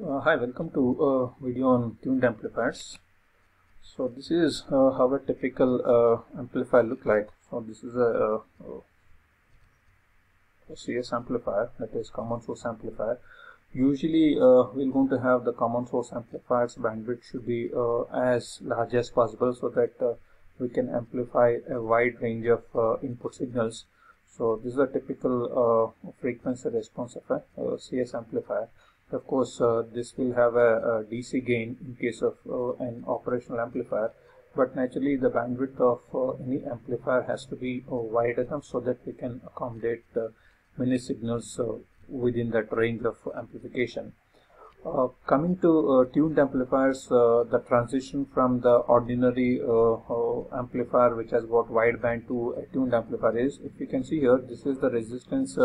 Hi, welcome to a video on tuned amplifiers. So this is how a typical amplifier look like. So this is a CS amplifier, that is common source amplifier. Usually we're going to have the common source amplifiers bandwidth should be as large as possible so that we can amplify a wide range of input signals. So this is a typical frequency response of a CS amplifier. Of course, this will have a DC gain in case of an operational amplifier, but naturally the bandwidth of any amplifier has to be wide enough so that we can accommodate many signals within that range of amplification. Coming to tuned amplifiers, the transition from the ordinary amplifier which has got wideband to a tuned amplifier is, if you can see here, this is the resistance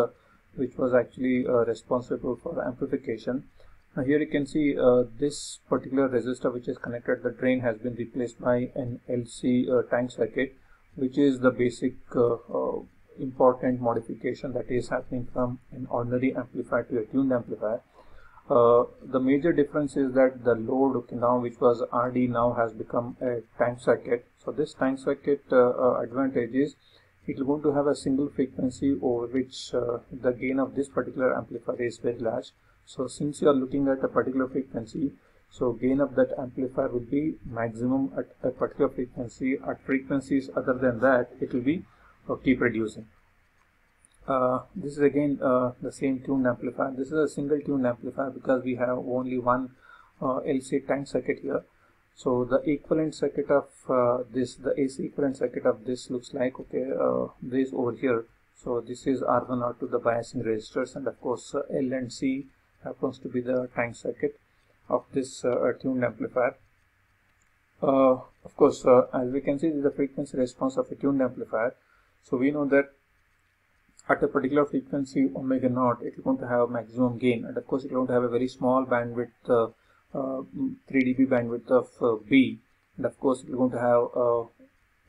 which was actually responsible for amplification. Now here you can see this particular resistor which is connected to the drain has been replaced by an LC tank circuit, which is the basic important modification that is happening from an ordinary amplifier to a tuned amplifier. The major difference is that the load now, which was RD, now has become a tank circuit. So this tank circuit advantage is it is going to have a single frequency over which the gain of this particular amplifier is very large. So since you are looking at a particular frequency, so gain of that amplifier will be maximum at a particular frequency. At frequencies other than that, it will be keep reducing. This is again the same tuned amplifier. This is a single tuned amplifier because we have only one LC tank circuit here. So the equivalent circuit of the AC equivalent circuit of this looks like, okay, this over here. So this is R1, R2, the biasing resistors, and of course L and C happens to be the tank circuit of this tuned amplifier. Of course, as we can see, this is the frequency response of a tuned amplifier. So we know that at a particular frequency omega naught, it is going to have maximum gain, and of course it is going to have a very small bandwidth, 3 dB bandwidth of B, and of course it is going to have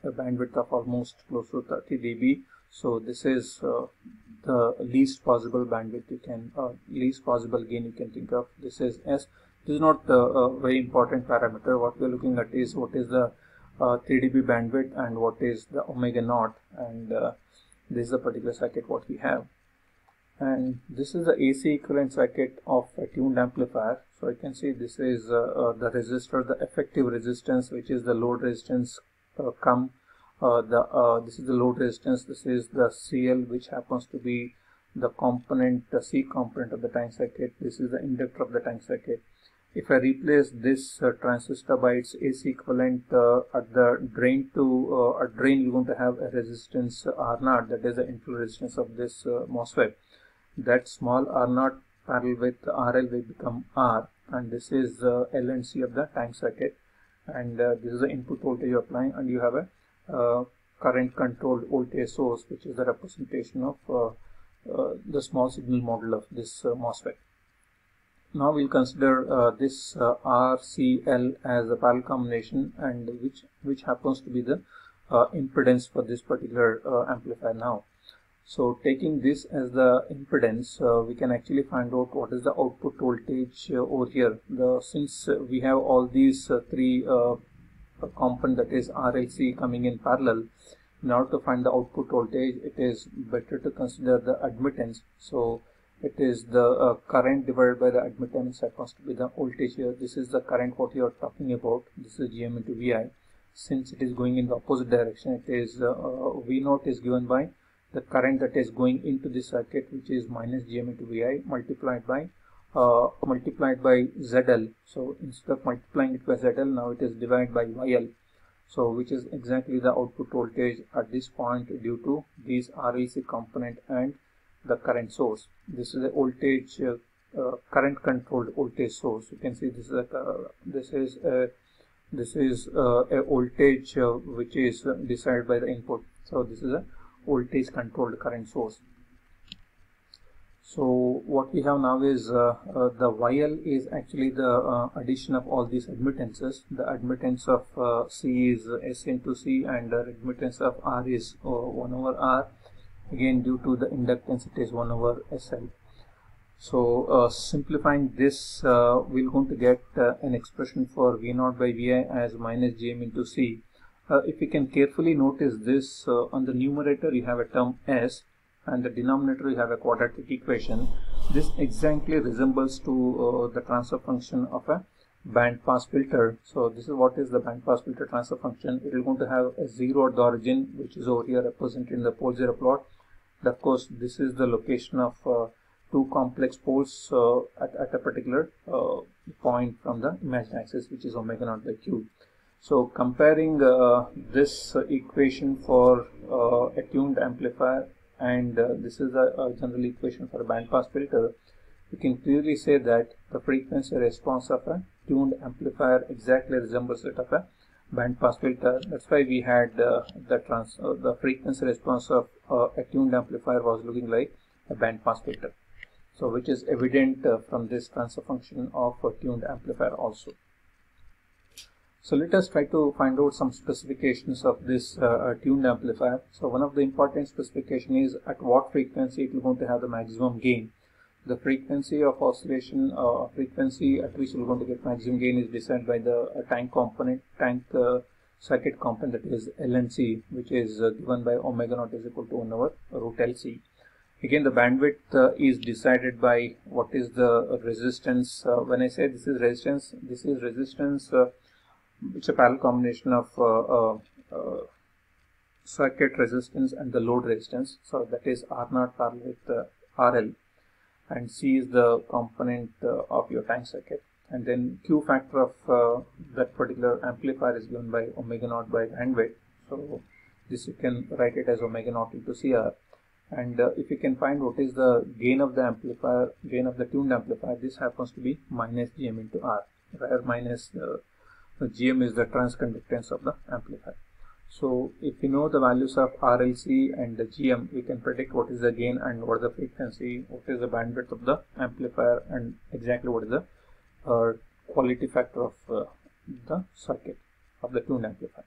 a bandwidth of almost close to 30 dB. So this is the least possible bandwidth you can, least possible gain you can think of. This is S. This is not a very important parameter. What we are looking at is what is the 3 dB bandwidth and what is the omega naught, and this is the particular circuit what we have. And this is the AC equivalent circuit of a tuned amplifier. So you can see this is the resistor, the effective resistance, which is the load resistance this is the load resistance. This is the CL, which happens to be the component, the C component of the tank circuit. This is the inductor of the tank circuit. If I replace this transistor by its AC equivalent at the drain to a drain, you're going to have a resistance R0, that is the input resistance of this MOSFET. That small R0 parallel with RL will become R, and this is L and C of the tank circuit, and this is the input voltage you're applying, and you have a current controlled voltage source, which is the representation of the small signal model of this MOSFET. Now we'll consider this RCL as a parallel combination, and which happens to be the impedance for this particular amplifier now. So taking this as the impedance, we can actually find out what is the output voltage over here. Since we have all these three components, that is RLC, coming in parallel, in order to find the output voltage, it is better to consider the admittance. So it is the current divided by the admittance happens to be the voltage here. This is the current what you are talking about. This is GM into VI. Since it is going in the opposite direction, it is V0 is given by the current that is going into the circuit, which is minus GM into VI multiplied by ZL. So instead of multiplying it by ZL, now it is divided by YL. So which is exactly the output voltage at this point due to these RLC component and the current source. This is a voltage current controlled voltage source. You can see this is a voltage which is decided by the input. So this is a voltage controlled current source. So what we have now is the YL is actually the addition of all these admittances. The admittance of C is S into C, and the admittance of R is 1 over R. Again, due to the inductance, it is 1 over SL. So simplifying this, we're going to get an expression for V0 by Vi as minus Gm into C. If you can carefully notice this, on the numerator you have a term S, and the denominator you have a quadratic equation. This exactly resembles to the transfer function of a band pass filter. So this is what is the band pass filter transfer function. It is going to have a 0 at the origin, which is over here represented in the pole 0 plot. And of course, this is the location of two complex poles at a particular point from the imaginary axis, which is omega naught by q. So comparing this equation for a tuned amplifier, and this is a general equation for a band pass filter, you can clearly say that the frequency response of a tuned amplifier exactly resembles that of a band pass filter. That's why we had the frequency response of a tuned amplifier was looking like a band pass filter. So which is evident from this transfer function of a tuned amplifier also. So let us try to find out some specifications of this tuned amplifier. So one of the important specification is at what frequency it is going to have the maximum gain. The frequency of oscillation, frequency at which we are going to get maximum gain is decided by the tank component, circuit component, that is LNC, which is given by omega naught is equal to 1 over root LC. Again, the bandwidth is decided by what is the resistance. When I say this is resistance, it's a parallel combination of circuit resistance and the load resistance. So that is R0 parallel with RL, and C is the component of your tank circuit. And then Q factor of that particular amplifier is given by omega naught by bandwidth. So this you can write it as omega naught into CR. And if you can find what is the gain of the amplifier, gain of the tuned amplifier, this happens to be minus Gm into R, where minus Gm is the transconductance of the amplifier. So if you know the values of RLC and the Gm, we can predict what is the gain and what is the frequency, what is the bandwidth of the amplifier, and exactly what is the quality factor of the circuit of the tuned amplifier.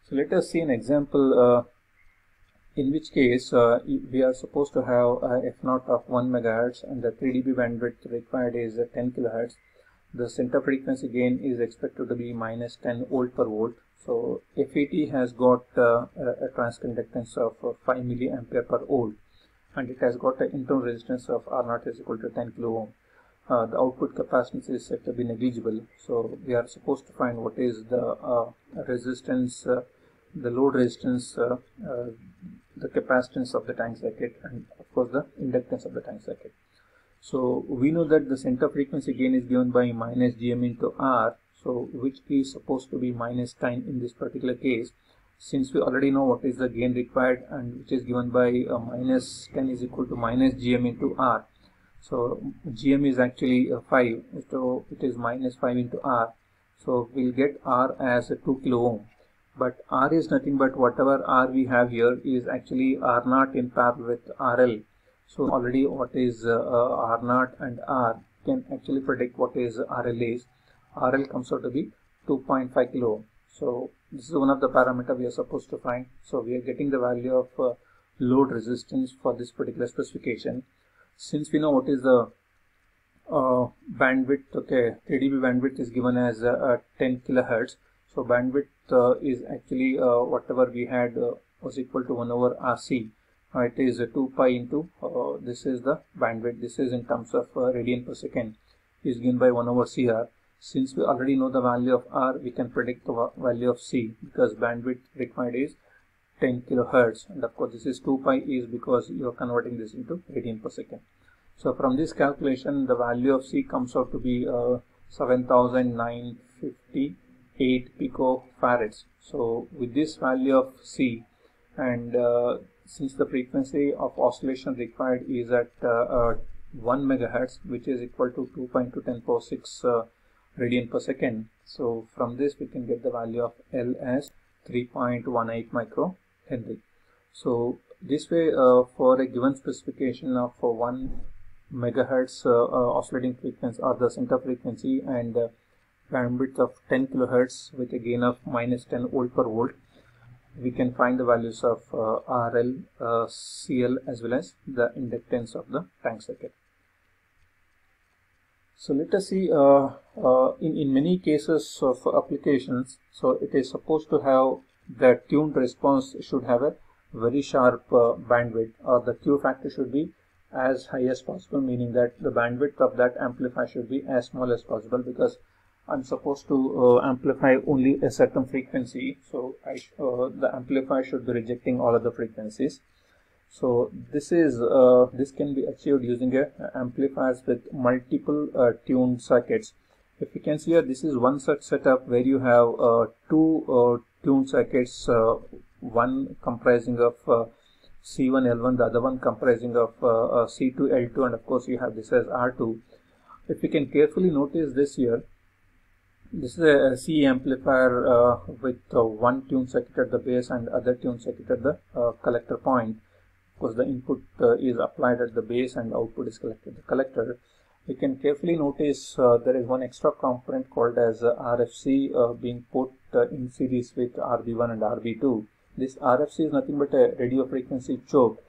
So let us see an example in which case we are supposed to have a f0 of 1 MHz and the 3 dB bandwidth required is 10 kHz. The center frequency gain is expected to be minus 10 volt per volt. So FET has got a transconductance of 5 milliampere per volt, and it has got an internal resistance of R0 is equal to 10 kilo ohm. The output capacitance is said to be negligible. So we are supposed to find what is the resistance, the load resistance, the capacitance of the tank circuit, and of course the inductance of the tank circuit. So we know that the center frequency gain is given by minus Gm into R, so which is supposed to be minus 10 in this particular case, since we already know what is the gain required, and which is given by minus 10 is equal to minus Gm into R. So Gm is actually 5, so it is minus 5 into R. So we'll get R as 2 kilo ohm. But R is nothing but whatever R we have here is actually R0 in parallel with RL. So already what is R0 and R can actually predict what is RL is. RL comes out to be 2.5 kilo ohm. So this is one of the parameters we are supposed to find. So we are getting the value of load resistance for this particular specification. Since we know what is the bandwidth, okay, 3 dB bandwidth is given as 10 kilohertz. So bandwidth is actually whatever we had was equal to 1 over RC. It is 2 pi into this is the bandwidth. This is in terms of radian per second, is given by 1 over CR. Since we already know the value of R, we can predict the value of C, because bandwidth required is 10 kilohertz, and of course this is 2 pi is because you are converting this into radian per second. So from this calculation, the value of C comes out to be 7,958 picofarads. So with this value of C, and since the frequency of oscillation required is at 1 megahertz, which is equal to 2 pi into 10 power 6 radian per second. So from this we can get the value of L as 3.18 microhenry. So this way for a given specification of 1 megahertz oscillating frequency or the center frequency and bandwidth of 10 kilohertz with a gain of minus 10 volt per volt, we can find the values of RL, CL as well as the inductance of the tank circuit. So let us see in many cases of applications, so it is supposed to have the tuned response should have a very sharp bandwidth, or the Q factor should be as high as possible, meaning that the bandwidth of that amplifier should be as small as possible, because I'm supposed to amplify only a certain frequency, so the amplifier should be rejecting all other frequencies. So this can be achieved using amplifiers with multiple tuned circuits. If you can see here, this is one such setup where you have two tuned circuits, one comprising of C1 L1, the other one comprising of C2 L2, and of course you have this as R2. If you can carefully notice this here, this is a C amplifier with one tuned circuit at the base and other tuned circuit at the collector point. Of course, the input is applied at the base and output is collected at the collector. You can carefully notice there is one extra component called as RFC being put in series with RB1 and RB2. This RFC is nothing but a radio frequency choke.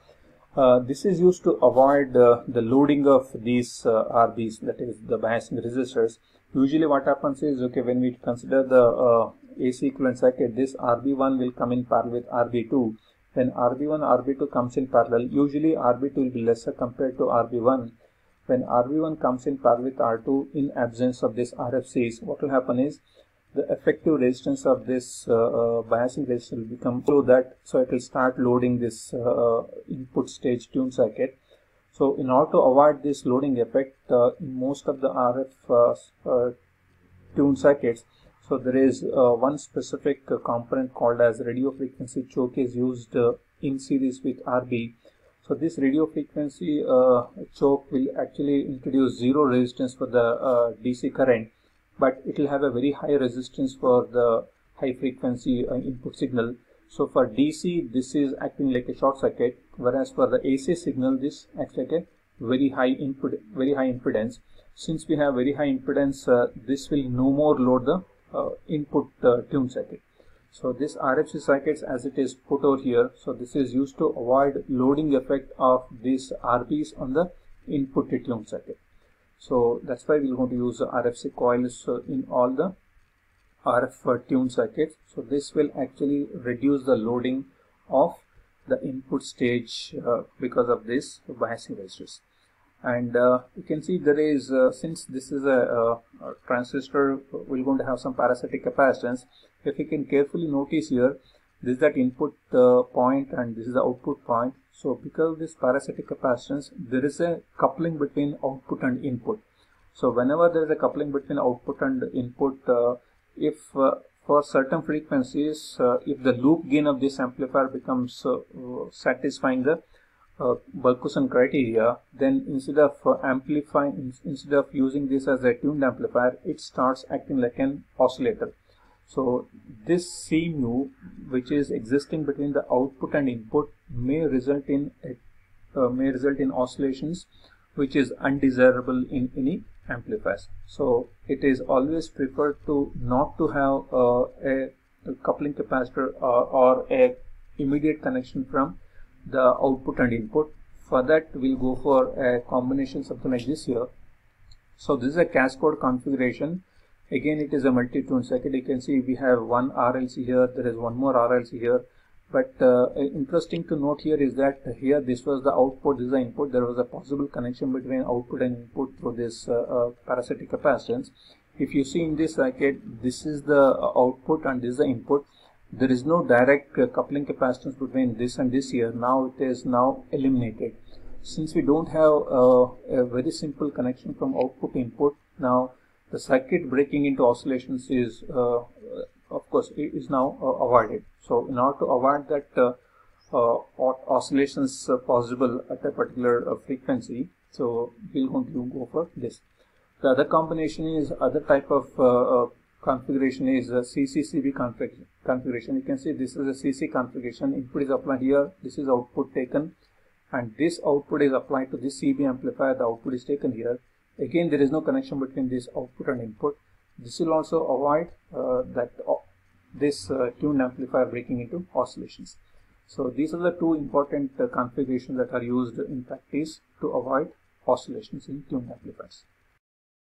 This is used to avoid the loading of these RBs, that is the biasing resistors. Usually what happens is, okay, when we consider the AC equivalent circuit, this RB1 will come in parallel with RB2. When RB1, RB2 comes in parallel, usually RB2 will be lesser compared to RB1. When RB1 comes in parallel with R2 in absence of this RFCs, what will happen is the effective resistance of this biasing resistor will become so that, so it will start loading this input stage tuned circuit. So in order to avoid this loading effect in most of the RF tuned circuits, so there is one specific component called as radio frequency choke is used in series with RB. So this radio frequency choke will actually introduce zero resistance for the DC current, but it will have a very high resistance for the high frequency input signal. So for DC, this is acting like a short circuit, whereas for the AC signal, this acts like a very high impedance. Since we have very high impedance, this will no more load the input tuned circuit. So this RFC circuits, as it is put over here, so this is used to avoid loading effect of these RBs on the input tuned circuit. So that's why we're going to use RFC coils in all the RF tuned circuits. So this will actually reduce the loading of the input stage because of this biasing resistors. And you can see there is, since this is a transistor, we're going to have some parasitic capacitance. If you can carefully notice here, this is that input point and this is the output point. So because of this parasitic capacitance, there is a coupling between output and input. So whenever there is a coupling between output and input, if for certain frequencies, if the loop gain of this amplifier becomes satisfying the Balkusan criteria, then instead of instead of using this as a tuned amplifier, it starts acting like an oscillator. So this C mu, which is existing between the output and input, may result in oscillations, which is undesirable in any amplifiers. So it is always preferred to not to have a coupling capacitor or a immediate connection from the output and input. For that, we'll go for a combination something like this here. So this is a cascade configuration. Again, it is a multi-tuned circuit. You can see we have one RLC here, there is one more RLC here. But interesting to note here is that here this was the output, this is the input. There was a possible connection between output and input through this parasitic capacitance. If you see in this circuit, this is the output and this is the input. There is no direct coupling capacitance between this and this here. Now it is now eliminated. Since we don't have a very simple connection from output to input, now the circuit breaking into oscillations is of course it is now avoided. So in order to avoid that oscillations possible at a particular frequency, so we're going to go for this. The other combination is other type of configuration is CCCB configuration. You can see this is a CC configuration. Input is applied here, this is output taken, and this output is applied to this CB amplifier. The output is taken here. Again, there is no connection between this output and input. This will also avoid that this tuned amplifier breaking into oscillations. So these are the two important configurations that are used in practice to avoid oscillations in tuned amplifiers.